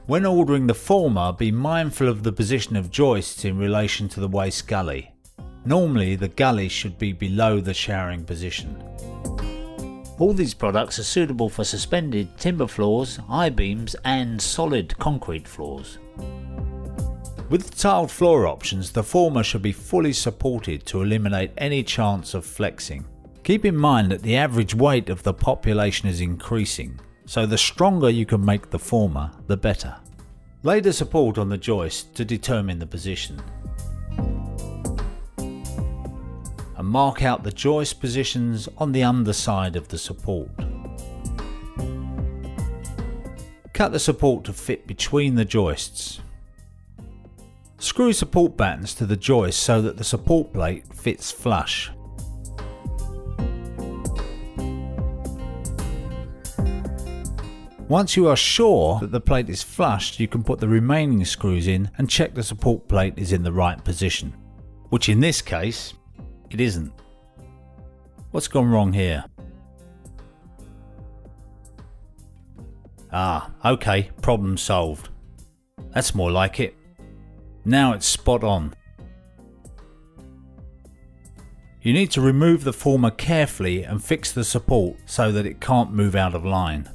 When ordering the former, be mindful of the position of joists in relation to the waist gully. Normally the gully should be below the showering position. All these products are suitable for suspended timber floors, I-beams and solid concrete floors. With tiled floor options, the former should be fully supported to eliminate any chance of flexing. Keep in mind that the average weight of the population is increasing, so the stronger you can make the former, the better. Lay the support on the joist to determine the position. And mark out the joist positions on the underside of the support. Cut the support to fit between the joists. Screw support battens to the joist so that the support plate fits flush. Once you are sure that the plate is flush, you can put the remaining screws in and check the support plate is in the right position, which in this case, it isn't. What's gone wrong here? Ah, okay, problem solved. That's more like it. Now it's spot on. You need to remove the former carefully and fix the support so that it can't move out of line.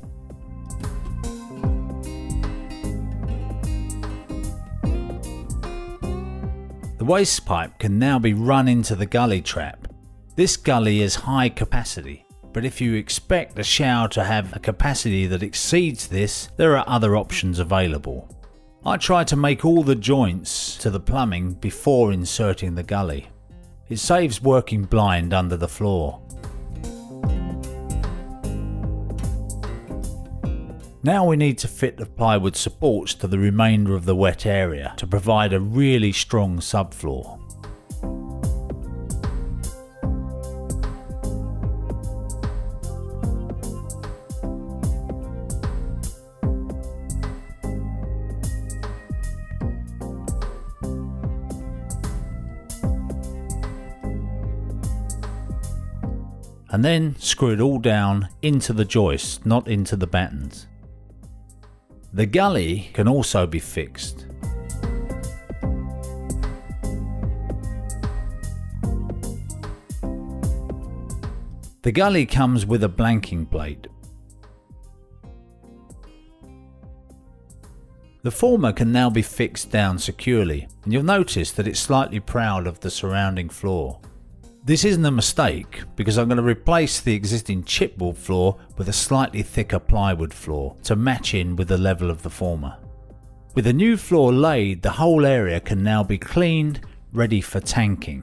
The waste pipe can now be run into the gully trap. This gully is high capacity, but if you expect the shower to have a capacity that exceeds this, there are other options available. I try to make all the joints to the plumbing before inserting the gully. It saves working blind under the floor. Now we need to fit the plywood supports to the remainder of the wet area to provide a really strong subfloor. And then screw it all down into the joist, not into the battens. The gully can also be fixed. The gully comes with a blanking plate. The former can now be fixed down securely, and you'll notice that it's slightly proud of the surrounding floor. This isn't a mistake because I'm going to replace the existing chipboard floor with a slightly thicker plywood floor to match in with the level of the former. With the new floor laid, the whole area can now be cleaned, ready for tanking.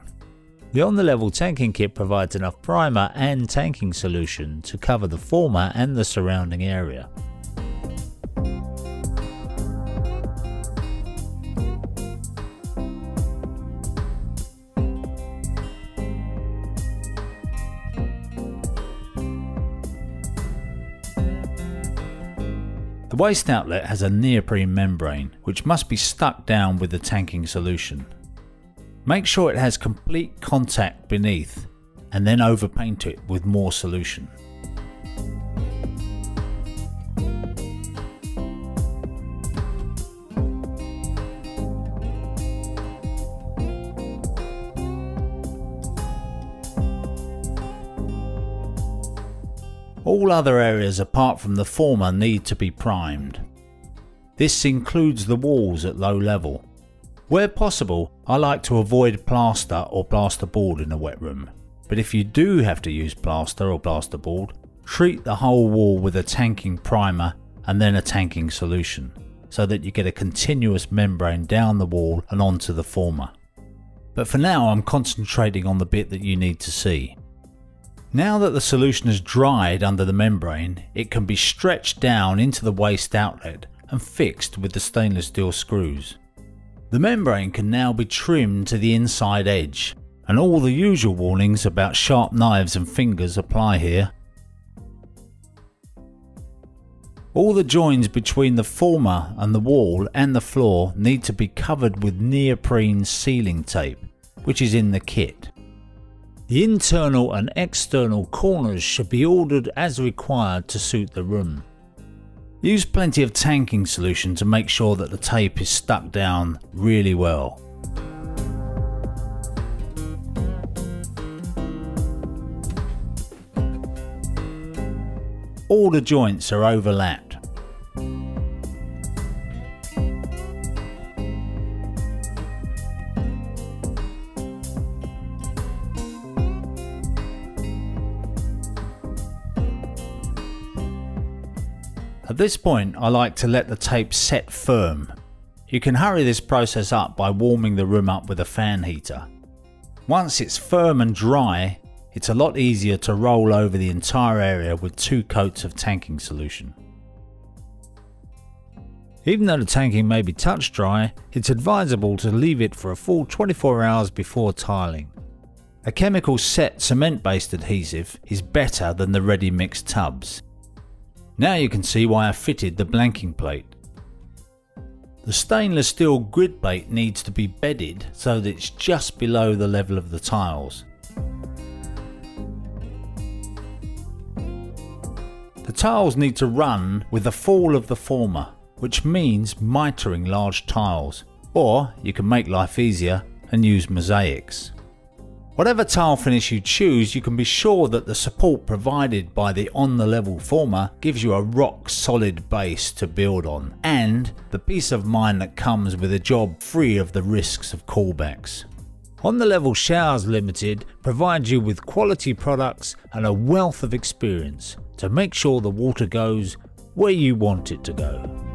The on-the-level tanking kit provides enough primer and tanking solution to cover the former and the surrounding area. The waste outlet has a neoprene membrane which must be stuck down with the tanking solution. Make sure it has complete contact beneath and then overpaint it with more solution. All other areas apart from the former need to be primed. This includes the walls at low level. Where possible, I like to avoid plaster or plasterboard in a wet room, but if you do have to use plaster or plasterboard, treat the whole wall with a tanking primer and then a tanking solution, so that you get a continuous membrane down the wall and onto the former. But for now I'm concentrating on the bit that you need to see. Now that the solution has dried under the membrane, it can be stretched down into the waste outlet and fixed with the stainless steel screws. The membrane can now be trimmed to the inside edge, and all the usual warnings about sharp knives and fingers apply here. All the joins between the former and the wall and the floor need to be covered with neoprene sealing tape, which is in the kit. The internal and external corners should be ordered as required to suit the room. Use plenty of tanking solution to make sure that the tape is stuck down really well. All the joints are overlapped. At this point, I like to let the tape set firm. You can hurry this process up by warming the room up with a fan heater. Once it's firm and dry, it's a lot easier to roll over the entire area with 2 coats of tanking solution. Even though the tanking may be touch dry, it's advisable to leave it for a full 24 hours before tiling. A chemical set cement-based adhesive is better than the ready mixed tubs. Now you can see why I fitted the blanking plate. The stainless steel grid plate needs to be bedded so that it's just below the level of the tiles. The tiles need to run with the fall of the former, which means mitering large tiles, or you can make life easier and use mosaics. Whatever tile finish you choose, you can be sure that the support provided by the on the level former gives you a rock solid base to build on, and the peace of mind that comes with a job free of the risks of callbacks. On the Level Showers Limited provides you with quality products and a wealth of experience to make sure the water goes where you want it to go.